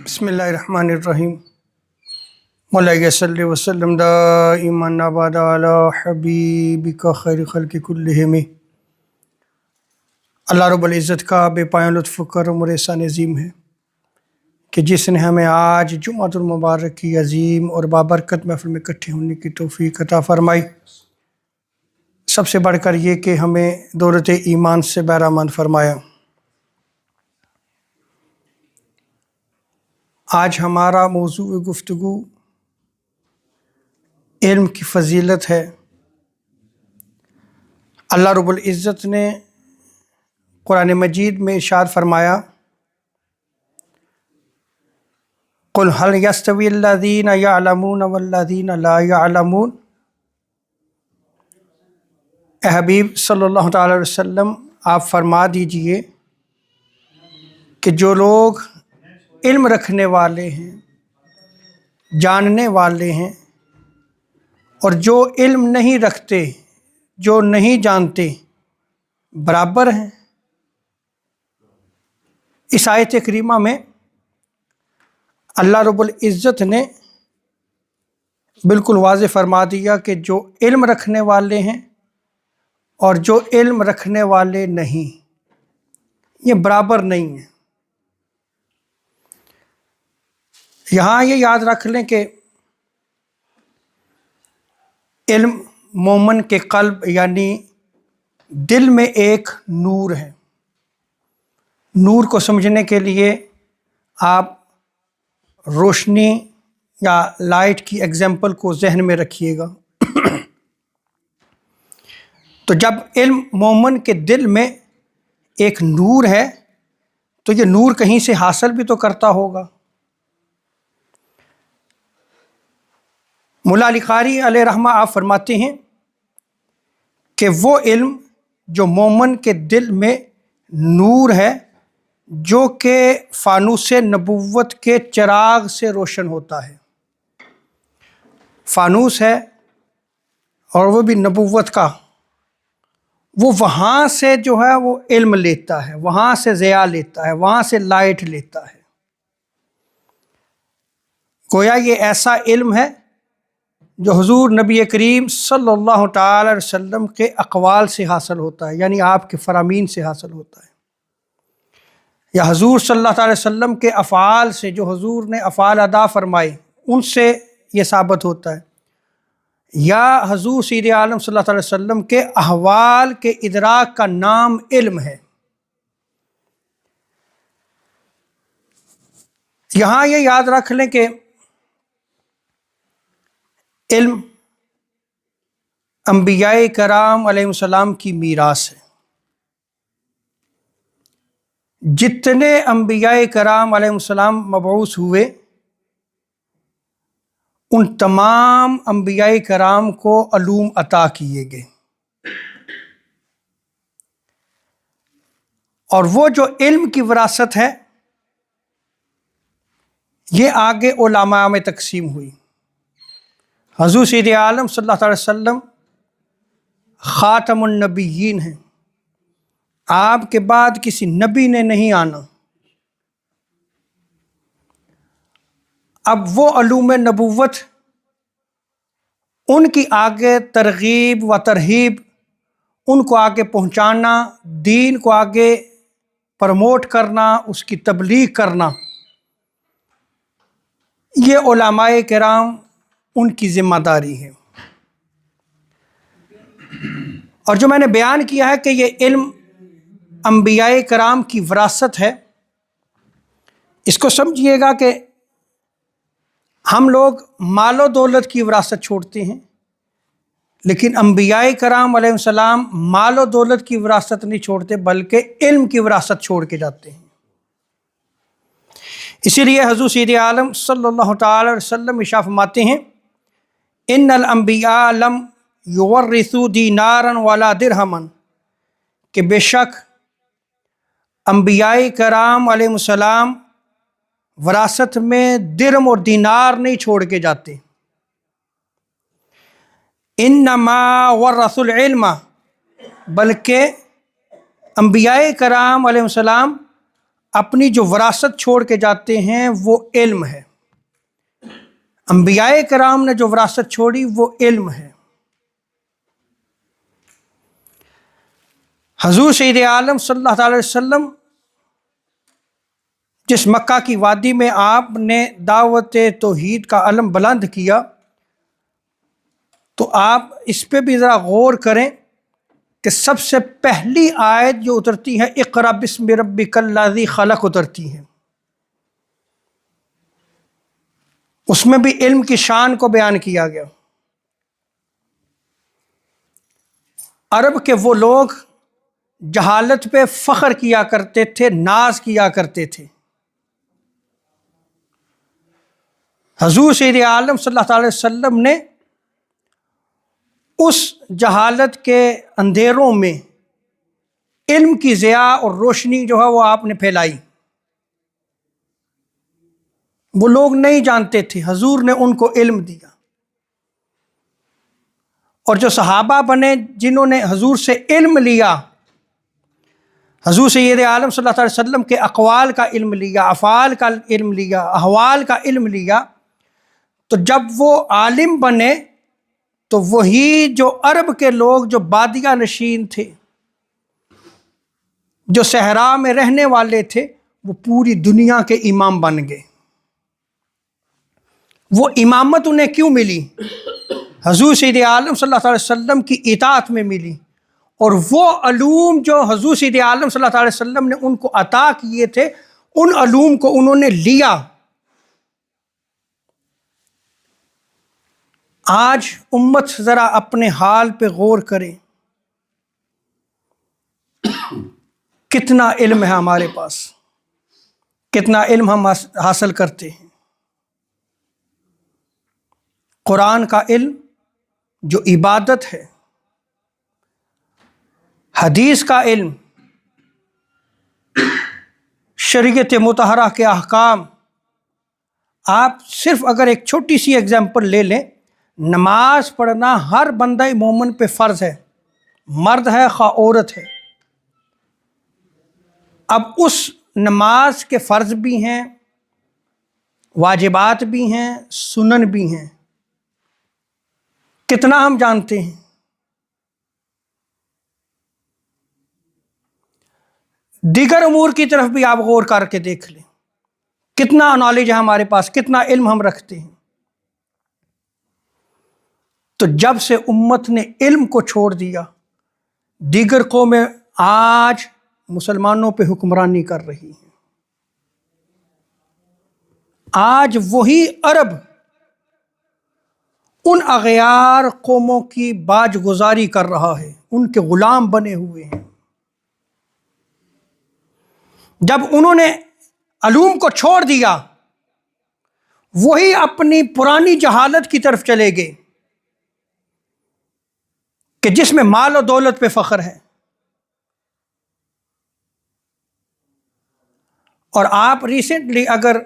بسم اللہ الرحمن الرحیم مولانا صلی وسلم دائما ابدا علی حبیبک خیر خلق کلہم۔ اللہ رب العزت کا بے پایاں لطف و کرم اور احسان عظیم ہے کہ جس نے ہمیں آج جمعۃ المبارک کی عظیم اور بابرکت محفل میں اکٹھے ہونے کی توفیق عطا فرمائی۔ سب سے بڑھ کر یہ کہ ہمیں دولت ایمان سے بہرامند فرمایا۔ آج ہمارا موضوع گفتگو علم کی فضیلت ہے۔ اللہ رب العزت نے قرآن مجید میں ارشاد فرمایا، قل هل يستوي الذين يعلمون والذين لا يعلمون۔ اے حبیب صلی اللہ تعالی علیہ وسلم، آپ فرما دیجئے کہ جو لوگ علم رکھنے والے ہیں، جاننے والے ہیں، اور جو علم نہیں رکھتے، جو نہیں جانتے، برابر ہیں۔ اس آیت کریمہ میں اللہ رب العزت نے بالکل واضح فرما دیا کہ جو علم رکھنے والے ہیں اور جو علم رکھنے والے نہیں، یہ برابر نہیں ہیں۔ یہاں یہ یاد رکھ لیں کہ علم مومن کے قلب یعنی دل میں ایک نور ہے۔ نور کو سمجھنے کے لیے آپ روشنی یا لائٹ کی ایگزامپل کو ذہن میں رکھیے گا۔ تو جب علم مومن کے دل میں ایک نور ہے تو یہ نور کہیں سے حاصل بھی تو کرتا ہوگا۔ مولا علی قاری علیہ رحمہ آپ فرماتے ہیں کہ وہ علم جو مومن کے دل میں نور ہے، جو کہ فانوس نبوت کے چراغ سے روشن ہوتا ہے۔ فانوس ہے اور وہ بھی نبوت کا، وہ وہاں سے جو ہے وہ علم لیتا ہے، وہاں سے ضیاء لیتا ہے، وہاں سے لائٹ لیتا ہے۔ گویا یہ ایسا علم ہے جو حضور نبی کریم صلی اللہ تعالی علیہ وسلم کے اقوال سے حاصل ہوتا ہے، یعنی آپ کے فرامین سے حاصل ہوتا ہے، یا حضور صلی اللہ تعالی وسلم کے افعال سے، جو حضور نے افعال ادا فرمائے ان سے یہ ثابت ہوتا ہے، یا حضور سید عالم صلی اللہ تعالی وسلم کے احوال کے ادراک کا نام علم ہے۔ یہاں یہ یاد رکھ لیں کہ علم انبیاء کرام علیہ السلام کی میراث ہے۔ جتنے انبیاء کرام علیہ السلام مبعوث ہوئے، ان تمام انبیاء کرام کو علوم عطا کیے گئے، اور وہ جو علم کی وراثت ہے یہ آگے علماء میں تقسیم ہوئی۔ حضور سید عالم صلی اللہ علیہ وسلم خاتم النبیین ہیں، آپ کے بعد کسی نبی نے نہیں آنا۔ اب وہ علوم نبوت، ان کی آگے ترغیب و ترہیب، ان کو آگے پہنچانا، دین کو آگے پروموٹ کرنا، اس کی تبلیغ کرنا، یہ علماء کرام ان کی ذمہ داری ہے۔ اور جو میں نے بیان کیا ہے کہ یہ علم انبیاء کرام کی وراثت ہے، اس کو سمجھیے گا کہ ہم لوگ مال و دولت کی وراثت چھوڑتے ہیں، لیکن انبیاء کرام علیہ السلام مال و دولت کی وراثت نہیں چھوڑتے بلکہ علم کی وراثت چھوڑ کے جاتے ہیں۔ اسی لیے حضور سید عالم صلی اللہ تعالی علیہ وسلم ارشاد فرماتے ہیں، ان الانبیاء لم یورثوا دینارا ولا درہما، کہ بے شک انبیاء کرام علیہ السلام وراثت میں درہم اور دینار نہیں چھوڑ کے جاتے۔ انما ورثوا العلم، بلکہ انبیاء کرام علیہ السلام اپنی جو وراثت چھوڑ کے جاتے ہیں وہ علم ہے. انبیاء کرام نے جو وراثت چھوڑی وہ علم ہے. حضور سید عالم صلی اللہ علیہ وسلم جس مکہ کی وادی میں آپ نے دعوت توحید کا علم بلند کیا، تو آپ اس پہ بھی ذرا غور کریں کہ سب سے پہلی آیت جو اترتی ہے اقرأ بسم ربک الذی خلق اترتی ہے. اس میں بھی علم کی شان کو بیان کیا گیا. عرب کے وہ لوگ جہالت پہ فخر کیا کرتے تھے، ناز کیا کرتے تھے. حضور سید عالم صلی اللہ علیہ وسلم نے اس جہالت کے اندھیروں میں علم کی ضیاء اور روشنی جو ہے وہ آپ نے پھیلائی. وہ لوگ نہیں جانتے تھے، حضور نے ان کو علم دیا. اور جو صحابہ بنے جنہوں نے حضور سے علم لیا، حضور سید عالم صلی اللہ علیہ وسلم کے اقوال کا علم لیا، افعال کا علم لیا، احوال کا علم لیا، تو جب وہ عالم بنے تو وہی جو عرب کے لوگ جو بادیہ نشین تھے، جو صحرا میں رہنے والے تھے، وہ پوری دنیا کے امام بن گئے. وہ امامت انہیں کیوں ملی؟ حضور سید عالم صلی اللہ علیہ وسلم کی اطاعت میں ملی. اور وہ علوم جو حضور سید عالم صلی اللہ علیہ وسلم نے ان کو عطا کیے تھے، ان علوم کو انہوں نے لیا. آج امت ذرا اپنے حال پہ غور کرے، کتنا علم ہے ہمارے پاس، کتنا علم ہم حاصل کرتے ہیں. قرآن کا علم جو عبادت ہے، حدیث کا علم، شریعت مطہرہ کے احکام. آپ صرف اگر ایک چھوٹی سی ایگزامپل لے لیں، نماز پڑھنا ہر بندہ مومن پہ فرض ہے، مرد ہے خواہ عورت ہے. اب اس نماز کے فرض بھی ہیں، واجبات بھی ہیں، سنن بھی ہیں. کتنا ہم جانتے ہیں؟ دیگر امور کی طرف بھی آپ غور کر کے دیکھ لیں، کتنا نالج ہے ہمارے پاس، کتنا علم ہم رکھتے ہیں. تو جب سے امت نے علم کو چھوڑ دیا، دیگر قومیں آج مسلمانوں پہ حکمرانی کر رہی ہیں. آج وہی عرب ان اغیار قوموں کی باج گزاری کر رہا ہے، ان کے غلام بنے ہوئے ہیں. جب انہوں نے علوم کو چھوڑ دیا، وہی اپنی پرانی جہالت کی طرف چلے گئے کہ جس میں مال و دولت پہ فخر ہے. اور آپ ریسنٹلی اگر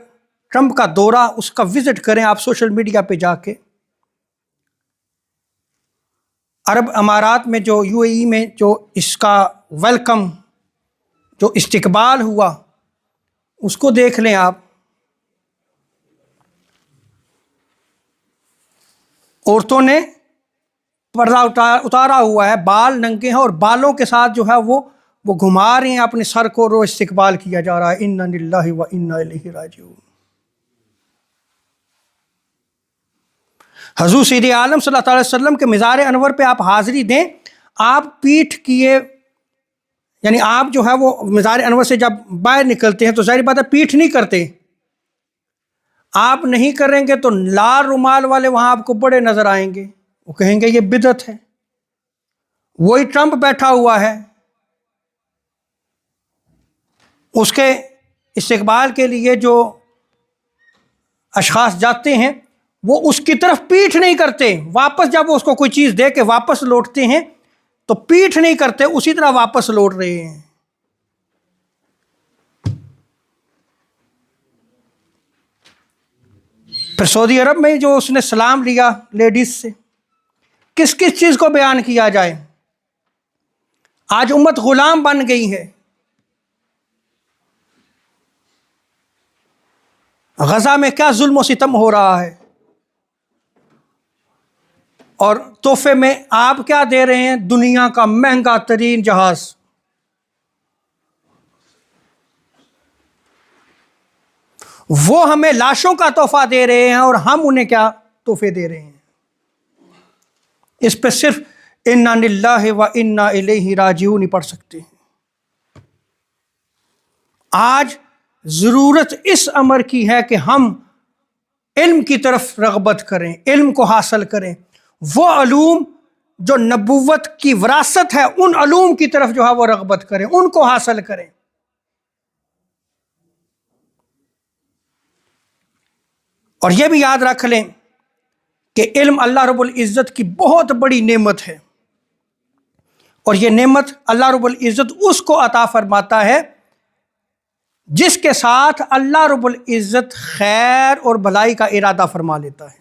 ٹرمپ کا دورہ اس کا وزٹ کریں، آپ سوشل میڈیا پہ جا کے، عرب امارات میں جو UAE میں جو اس کا ویلکم، جو استقبال ہوا، اس کو دیکھ لیں آپ. عورتوں نے پردہ اتارا ہوا ہے، بال ننگے ہیں، اور بالوں کے ساتھ جو ہے وہ گھما رہی ہیں اپنے سر کو، رو استقبال کیا جا رہا ہے. انا للہ و انا الیہ راجعون. حضور سید عالم صلی اللہ علیہ وسلم کے مزار انور پہ آپ حاضری دیں، آپ پیٹھ کیے، یعنی آپ جو ہے وہ مزار انور سے جب باہر نکلتے ہیں تو ظاہر بات ہے پیٹھ نہیں کرتے. آپ نہیں کریں گے تو لال رومال والے وہاں آپ کو بڑے نظر آئیں گے، وہ کہیں گے یہ بدعت ہے. وہی ٹرمپ بیٹھا ہوا ہے، اس کے استقبال کے لیے جو اشخاص جاتے ہیں وہ اس کی طرف پیٹھ نہیں کرتے. واپس جب وہ اس کو کوئی چیز دے کے واپس لوٹتے ہیں تو پیٹھ نہیں کرتے، اسی طرح واپس لوٹ رہے ہیں. پھر سعودی عرب میں جو اس نے سلام لیا لیڈیز سے، کس کس چیز کو بیان کیا جائے؟ آج امت غلام بن گئی ہے. غزہ میں کیا ظلم و ستم ہو رہا ہے، اور تحفے میں آپ کیا دے رہے ہیں؟ دنیا کا مہنگا ترین جہاز۔ وہ ہمیں لاشوں کا تحفہ دے رہے ہیں اور ہم انہیں کیا تحفے دے رہے ہیں؟ اس پہ صرف انا للہ و انا الیہ راجعون ہی پڑھ سکتے ہیں۔ آج ضرورت اس امر کی ہے کہ ہم علم کی طرف رغبت کریں، علم کو حاصل کریں، وہ علوم جو نبوت کی وراثت ہے ان علوم کی طرف جو ہے وہ رغبت کریں، ان کو حاصل کریں۔ اور یہ بھی یاد رکھ لیں کہ علم اللہ رب العزت کی بہت بڑی نعمت ہے، اور یہ نعمت اللہ رب العزت اس کو عطا فرماتا ہے جس کے ساتھ اللہ رب العزت خیر اور بھلائی کا ارادہ فرما لیتا ہے۔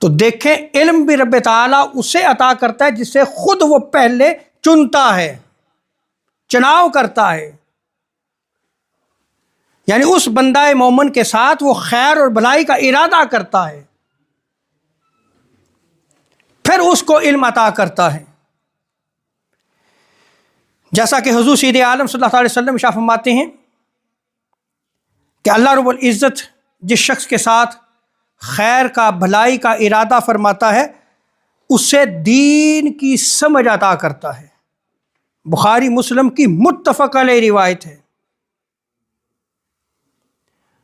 تو دیکھیں، علم بھی رب تعالیٰ اسے عطا کرتا ہے جسے خود وہ پہلے چنتا ہے، چناؤ کرتا ہے، یعنی اس بندہ مومن کے ساتھ وہ خیر اور بھلائی کا ارادہ کرتا ہے، پھر اس کو علم عطا کرتا ہے۔ جیسا کہ حضور سید عالم صلی اللہ علیہ وسلم ارشاد فرماتے ہیں کہ اللہ رب العزت جس شخص کے ساتھ خیر کا، بھلائی کا ارادہ فرماتا ہے اسے دین کی سمجھ عطا کرتا ہے۔ بخاری مسلم کی متفق علیہ روایت ہے۔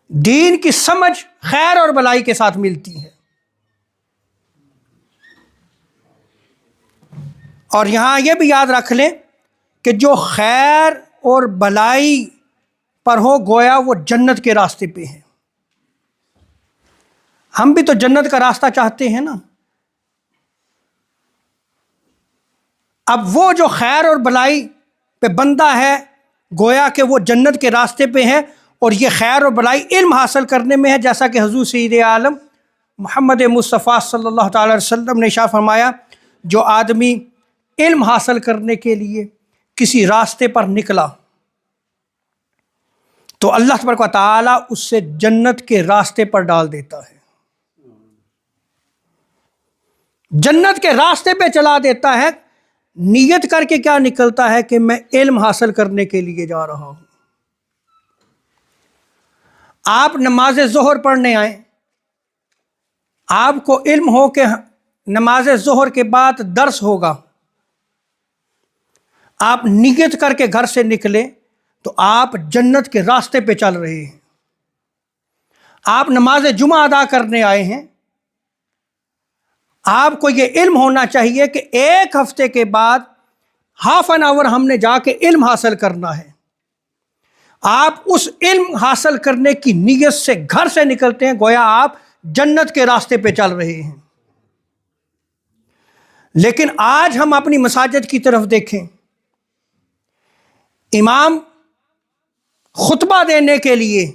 دین کی سمجھ خیر اور بھلائی کے ساتھ ملتی ہے۔ اور یہاں یہ بھی یاد رکھ لیں کہ جو خیر اور بھلائی پر ہو گویا وہ جنت کے راستے پہ ہے۔ ہم بھی تو جنت کا راستہ چاہتے ہیں نا۔ اب وہ جو خیر اور بھلائی پہ بندہ ہے گویا کہ وہ جنت کے راستے پہ ہے، اور یہ خیر اور بھلائی علم حاصل کرنے میں ہے، جیسا کہ حضور سید عالم محمد مصطفیٰ صلی اللہ تعالی علیہ وسلم نے ارشاد فرمایا، جو آدمی علم حاصل کرنے کے لیے کسی راستے پر نکلا تو اللہ تبارک و تعالیٰ اس سے جنت کے راستے پر ڈال دیتا ہے، جنت کے راستے پہ چلا دیتا ہے۔ نیت کر کے کیا نکلتا ہے کہ میں علم حاصل کرنے کے لیے جا رہا ہوں۔ آپ نماز ظہر پڑھنے آئیں، آپ کو علم ہو کہ نماز ظہر کے بعد درس ہوگا، آپ نیت کر کے گھر سے نکلے تو آپ جنت کے راستے پہ چل رہے ہیں۔ آپ نماز جمعہ ادا کرنے آئے ہیں، آپ کو یہ علم ہونا چاہیے کہ ایک ہفتے کے بعد ہاف این آور ہم نے جا کے علم حاصل کرنا ہے۔ آپ اس علم حاصل کرنے کی نیت سے گھر سے نکلتے ہیں، گویا آپ جنت کے راستے پہ چل رہے ہیں۔ لیکن آج ہم اپنی مساجد کی طرف دیکھیں، امام خطبہ دینے کے لیے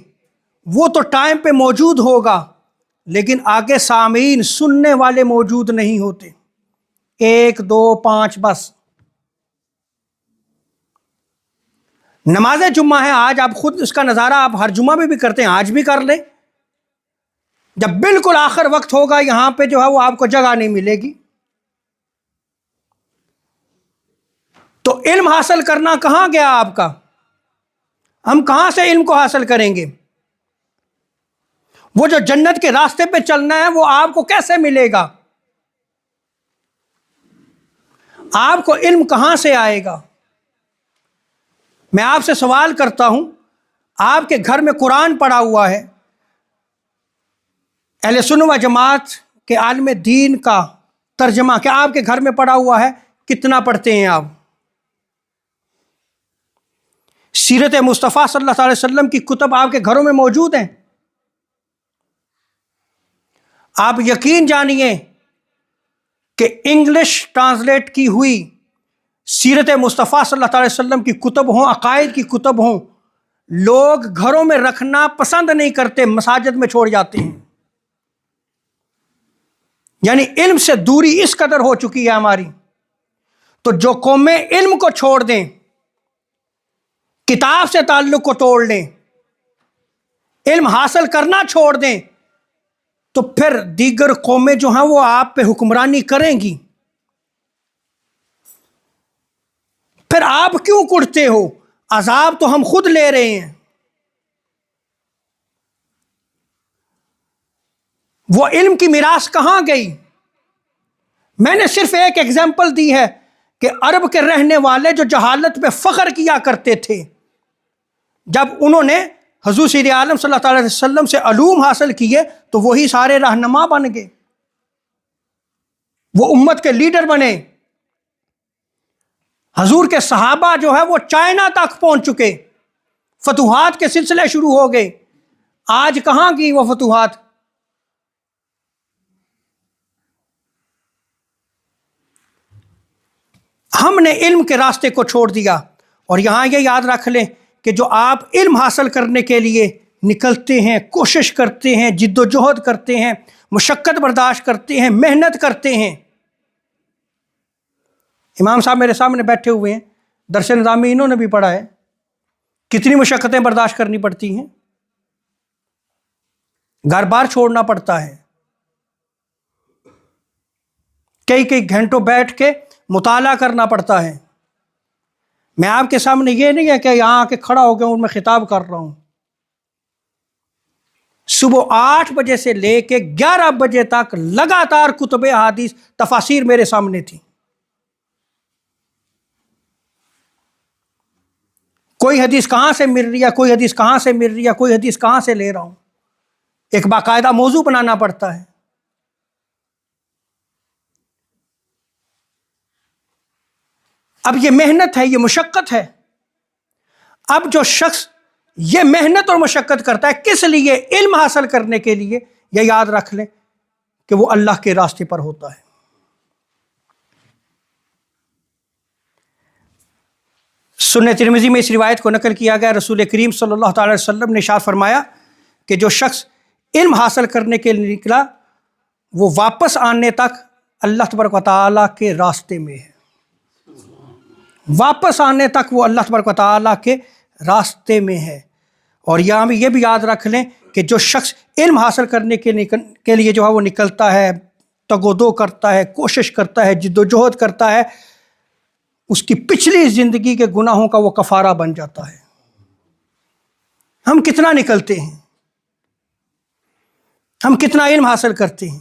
وہ تو ٹائم پہ موجود ہوگا، لیکن آگے سامعین سننے والے موجود نہیں ہوتے، 1 2 5 بس۔ نماز جمعہ ہے آج، آپ خود اس کا نظارہ آپ ہر جمعہ میں بھی کرتے ہیں، آج بھی کر لیں۔ جب بالکل آخر وقت ہوگا یہاں پہ جو ہے وہ آپ کو جگہ نہیں ملے گی، تو علم حاصل کرنا کہاں گیا آپ کا؟ ہم کہاں سے علم کو حاصل کریں گے؟ وہ جو جنت کے راستے پہ چلنا ہے وہ آپ کو کیسے ملے گا؟ آپ کو علم کہاں سے آئے گا؟ میں آپ سے سوال کرتا ہوں، آپ کے گھر میں قرآن پڑھا ہوا ہے، اہل سنت و جماعت کے عالم دین کا ترجمہ کیا آپ کے گھر میں پڑھا ہوا ہے؟ کتنا پڑھتے ہیں آپ؟ سیرت مصطفیٰ صلی اللہ علیہ وسلم کی کتب آپ کے گھروں میں موجود ہیں؟ آپ یقین جانیے کہ انگلش ٹرانسلیٹ کی ہوئی سیرت مصطفیٰ صلی اللہ علیہ وسلم کی کتب ہوں، عقائد کی کتب ہوں، لوگ گھروں میں رکھنا پسند نہیں کرتے، مساجد میں چھوڑ جاتے ہیں۔ یعنی علم سے دوری اس قدر ہو چکی ہے ہماری۔ تو جو قومیں علم کو چھوڑ دیں، کتاب سے تعلق کو توڑ لیں، علم حاصل کرنا چھوڑ دیں تو پھر دیگر قومیں جو ہیں وہ آپ پہ حکمرانی کریں گی. پھر آپ کیوں کڑتے ہو؟ عذاب تو ہم خود لے رہے ہیں. وہ علم کی میراث کہاں گئی؟ میں نے صرف ایک ایگزامپل دی ہے کہ عرب کے رہنے والے جو جہالت پہ فخر کیا کرتے تھے، جب انہوں نے حضور سید عالم صلی اللہ علیہ وسلم سے علوم حاصل کیے تو وہی سارے رہنما بن گئے، وہ امت کے لیڈر بنے. حضور کے صحابہ جو ہے وہ چائنا تک پہنچ چکے، فتوحات کے سلسلے شروع ہو گئے. آج کہاں کی وہ فتوحات؟ ہم نے علم کے راستے کو چھوڑ دیا. اور یہاں یہ یاد رکھ لیں کہ جو آپ علم حاصل کرنے کے لیے نکلتے ہیں، کوشش کرتے ہیں، جد و جہد کرتے ہیں، مشقت برداشت کرتے ہیں، محنت کرتے ہیں. امام صاحب میرے سامنے بیٹھے ہوئے ہیں، درس نظامی انہوں نے بھی پڑھا ہے. کتنی مشقتیں برداشت کرنی پڑتی ہیں، گھر بار چھوڑنا پڑتا ہے، کئی گھنٹوں بیٹھ کے مطالعہ کرنا پڑتا ہے. میں آپ کے سامنے یہ نہیں ہے کہ یہاں آ کے کھڑا ہو گیا ہوں میں خطاب کر رہا ہوں. صبح 8 بجے سے لے کے 11 بجے تک لگاتار کتب احادیث تفاسیر میرے سامنے تھی. کوئی حدیث کہاں سے مل رہی ہے، کوئی حدیث کہاں سے مل رہی ہے، کوئی حدیث کہاں سے لے رہا ہوں. ایک باقاعدہ موضوع بنانا پڑتا ہے. اب یہ محنت ہے، یہ مشقت ہے. اب جو شخص یہ محنت اور مشقت کرتا ہے کس لیے؟ علم حاصل کرنے کے لیے. یہ یاد رکھ لیں کہ وہ اللہ کے راستے پر ہوتا ہے. سنن ترمذی میں اس روایت کو نقل کیا گیا، رسول کریم صلی اللہ تعالی وسلم نے ارشاد فرمایا کہ جو شخص علم حاصل کرنے کے لیے نکلا وہ واپس آنے تک اللہ تبارک و تعالیٰ کے راستے میں ہے. واپس آنے تک وہ اللہ تبارک و تعالیٰ کے راستے میں ہے. اور یہاں بھی یہ بھی یاد رکھ لیں کہ جو شخص علم حاصل کرنے کے لیے جو ہے وہ نکلتا ہے، تگ و دو کرتا ہے، کوشش کرتا ہے، جد و جہد کرتا ہے، اس کی پچھلی زندگی کے گناہوں کا وہ کفارہ بن جاتا ہے. ہم کتنا نکلتے ہیں، ہم کتنا علم حاصل کرتے ہیں.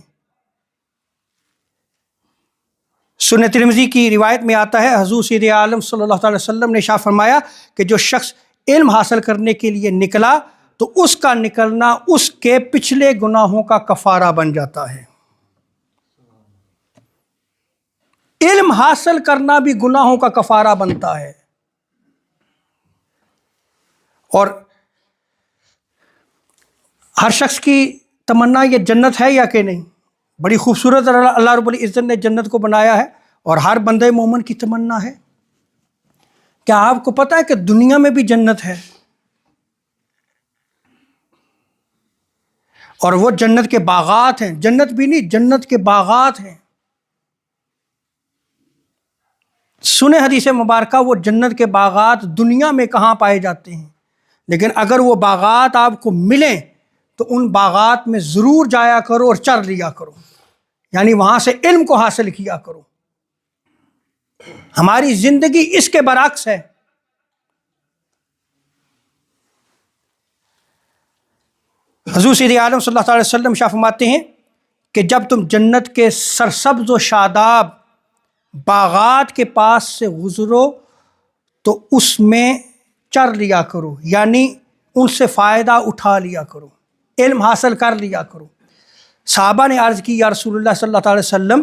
سنن ترمذی کی روایت میں آتا ہے، حضور سید عالم صلی اللہ علیہ وسلم نے ارشاد فرمایا کہ جو شخص علم حاصل کرنے کے لیے نکلا تو اس کا نکلنا اس کے پچھلے گناہوں کا کفارہ بن جاتا ہے. علم حاصل کرنا بھی گناہوں کا کفارہ بنتا ہے. اور ہر شخص کی تمنا یہ جنت ہے یا کہ نہیں؟ بڑی خوبصورت اللہ رب العزت نے جنت کو بنایا ہے اور ہر بندے مومن کی تمنا ہے. کیا آپ کو پتہ ہے کہ دنیا میں بھی جنت ہے؟ اور وہ جنت کے باغات ہیں، جنت بھی نہیں، جنت کے باغات ہیں. سنے حدیث مبارکہ وہ جنت کے باغات دنیا میں کہاں پائے جاتے ہیں، لیکن اگر وہ باغات آپ کو ملیں تو ان باغات میں ضرور جایا کرو اور چر لیا کرو، یعنی وہاں سے علم کو حاصل کیا کرو. ہماری زندگی اس کے برعکس ہے. حضور سید عالم صلی اللہ علیہ وسلم فرماتے ہیں کہ جب تم جنت کے سرسبز و شاداب باغات کے پاس سے گزرو تو اس میں چر لیا کرو، یعنی ان سے فائدہ اٹھا لیا کرو، علم حاصل کر لیا کرو. صحابہ نے عرض کی یا رسول اللہ صلی اللہ علیہ وسلم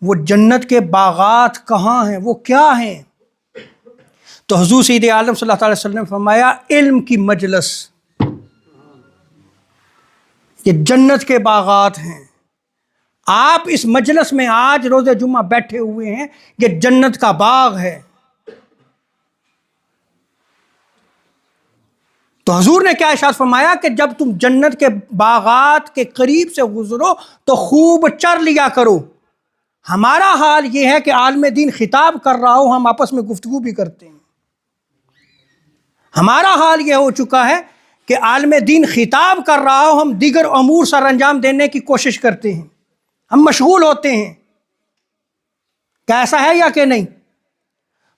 وہ جنت کے باغات کہاں ہیں، وہ کیا ہیں؟ تو حضور سید عالم صلی اللہ علیہ وسلم فرمایا علم کی مجلس، یہ جنت کے باغات ہیں. آپ اس مجلس میں آج روز جمعہ بیٹھے ہوئے ہیں، یہ جنت کا باغ ہے. تو حضور نے کیا ارشاد فرمایا کہ جب تم جنت کے باغات کے قریب سے گزرو تو خوب چر لیا کرو. ہمارا حال یہ ہے کہ عالم دین خطاب کر رہا ہو، ہم آپس میں گفتگو بھی کرتے ہیں. ہمارا حال یہ ہو چکا ہے کہ عالم دین خطاب کر رہا ہو، ہم دیگر امور سر انجام دینے کی کوشش کرتے ہیں، ہم مشغول ہوتے ہیں. کیا ایسا ہے یا کہ نہیں؟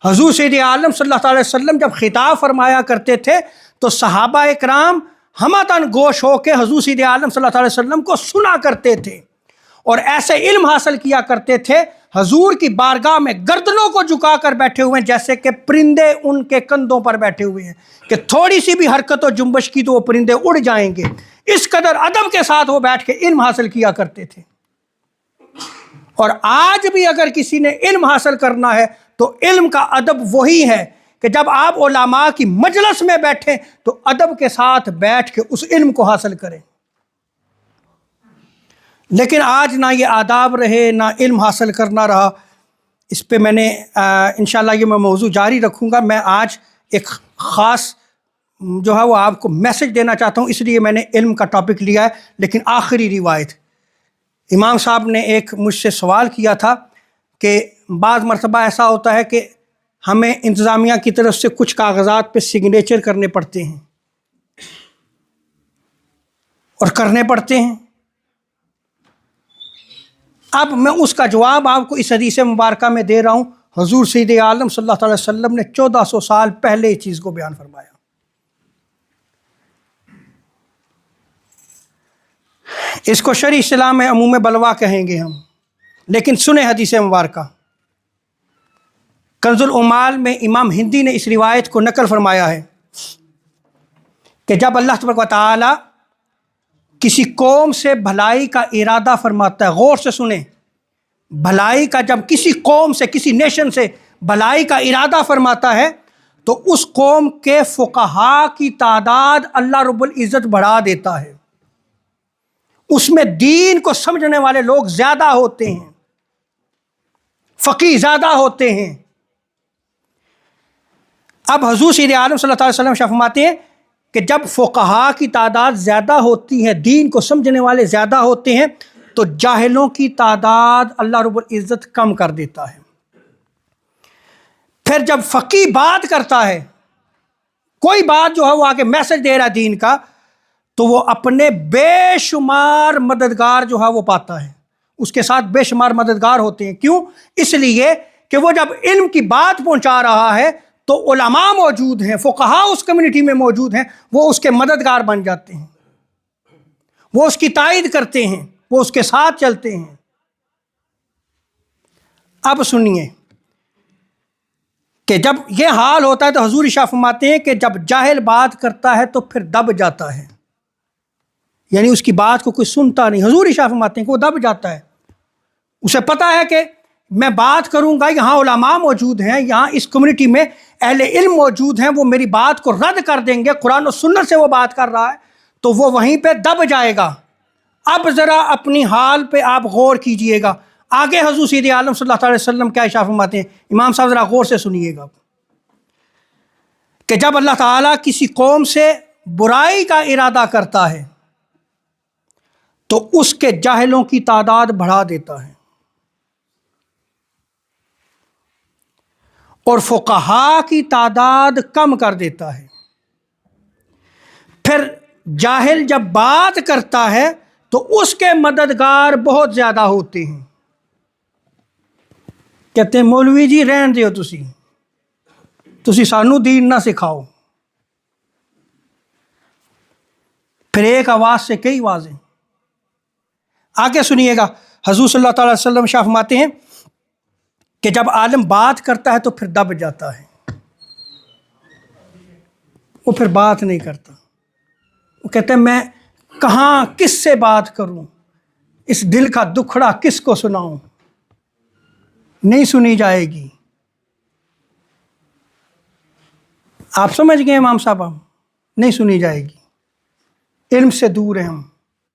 حضور سید عالم صلی اللہ علیہ وسلم جب خطاب فرمایا کرتے تھے تو صحابہ اکرام ہمتاً گوش ہو کے حضور سید عالم صلی اللہ علیہ وسلم کو سنا کرتے تھے اور ایسے علم حاصل کیا کرتے تھے، حضور کی بارگاہ میں گردنوں کو جھکا کر بیٹھے ہوئے ہیں جیسے کہ پرندے ان کے کندھوں پر بیٹھے ہوئے ہیں، کہ تھوڑی سی بھی حرکت و جنبش کی تو وہ پرندے اڑ جائیں گے. اس قدر ادب کے ساتھ وہ بیٹھ کے علم حاصل کیا کرتے تھے. اور آج بھی اگر کسی نے علم حاصل کرنا ہے تو علم کا ادب وہی ہے کہ جب آپ علماء کی مجلس میں بیٹھیں تو ادب کے ساتھ بیٹھ کے اس علم کو حاصل کریں. لیکن آج نہ یہ آداب رہے نہ علم حاصل کرنا رہا. اس پہ میں نے انشاءاللہ یہ میں موضوع جاری رکھوں گا. میں آج ایک خاص جو ہے وہ آپ کو میسج دینا چاہتا ہوں، اس لیے میں نے علم کا ٹاپک لیا ہے. لیکن آخری روایت، امام صاحب نے ایک مجھ سے سوال کیا تھا کہ بعض مرتبہ ایسا ہوتا ہے کہ ہمیں انتظامیہ کی طرف سے کچھ کاغذات پہ سگنیچر کرنے پڑتے ہیں اور کرنے پڑتے ہیں. اب میں اس کا جواب آپ کو اس حدیث مبارکہ میں دے رہا ہوں. حضور سید عالم صلی اللہ علیہ وسلم نے 1400 سال پہلے اس چیز کو بیان فرمایا. اس کو شرعی اصطلاح میں عموم بلوا کہیں گے ہم، لیکن سنیں حدیث مبارکہ. کنز العمال میں امام ہندی نے اس روایت کو نقل فرمایا ہے کہ جب اللہ تبارک و تعالی کسی قوم سے بھلائی کا ارادہ فرماتا ہے، غور سے سنیں، بھلائی کا جب کسی قوم سے، کسی نیشن سے بھلائی کا ارادہ فرماتا ہے تو اس قوم کے فقہا کی تعداد اللہ رب العزت بڑھا دیتا ہے. اس میں دین کو سمجھنے والے لوگ زیادہ ہوتے ہیں، فقیہ زیادہ ہوتے ہیں. اب حضور سید عالم صلی اللہ علیہ وسلم فرماتے ہیں کہ جب فقہا کی تعداد زیادہ ہوتی ہے، دین کو سمجھنے والے زیادہ ہوتے ہیں، تو جاہلوں کی تعداد اللہ رب العزت کم کر دیتا ہے. پھر جب فقیہ بات کرتا ہے، کوئی بات جو ہے وہ آگے میسج دے رہا ہے دین کا، تو وہ اپنے بے شمار مددگار جو ہے وہ پاتا ہے. اس کے ساتھ بے شمار مددگار ہوتے ہیں. کیوں؟ اس لیے کہ وہ جب علم کی بات پہنچا رہا ہے تو علماء موجود ہیں، فقہا اس کمیونٹی میں موجود ہیں، وہ اس کے مددگار بن جاتے ہیں، وہ اس کی تائید کرتے ہیں، وہ اس کے ساتھ چلتے ہیں. اب سنیے کہ جب یہ حال ہوتا ہے تو حضور ارشاد فرماتے ہیں کہ جب جاہل بات کرتا ہے تو پھر دب جاتا ہے، یعنی اس کی بات کو کوئی سنتا نہیں. حضور ارشاد فرماتے ہیں کہ وہ دب جاتا ہے. اسے پتہ ہے کہ میں بات کروں گا، یہاں علماء موجود ہیں، یہاں اس کمیونٹی میں اہل علم موجود ہیں، وہ میری بات کو رد کر دیں گے، قرآن و سنت سے وہ بات کر رہا ہے، تو وہ وہیں پہ دب جائے گا. اب ذرا اپنی حال پہ آپ غور کیجئے گا. آگے حضور سید عالم صلی اللہ علیہ وسلم کیا ارشاد فرماتے ہیں؟ امام صاحب ذرا غور سے سنیے گا کہ جب اللہ تعالیٰ کسی قوم سے برائی کا ارادہ کرتا ہے تو اس کے جاہلوں کی تعداد بڑھا دیتا ہے اور فقہا کی تعداد کم کر دیتا ہے. پھر جاہل جب بات کرتا ہے تو اس کے مددگار بہت زیادہ ہوتے ہیں. کہتے ہیں مولوی جی رہن دیو، تسی سانو دین نہ سکھاؤ. پھر ایک آواز سے کئی آوازیں. آگے سنیے گا، حضور صلی اللہ تعالی وسلم فرماتے ہیں کہ جب عالم بات کرتا ہے تو پھر دب جاتا ہے، وہ پھر بات نہیں کرتا. وہ کہتے ہیں میں کہاں کس سے بات کروں، اس دل کا دکھڑا کس کو سناؤں، نہیں سنی جائے گی. آپ سمجھ گئے امام صاحب؟ نہیں سنی جائے گی. علم سے دور ہیں ہم.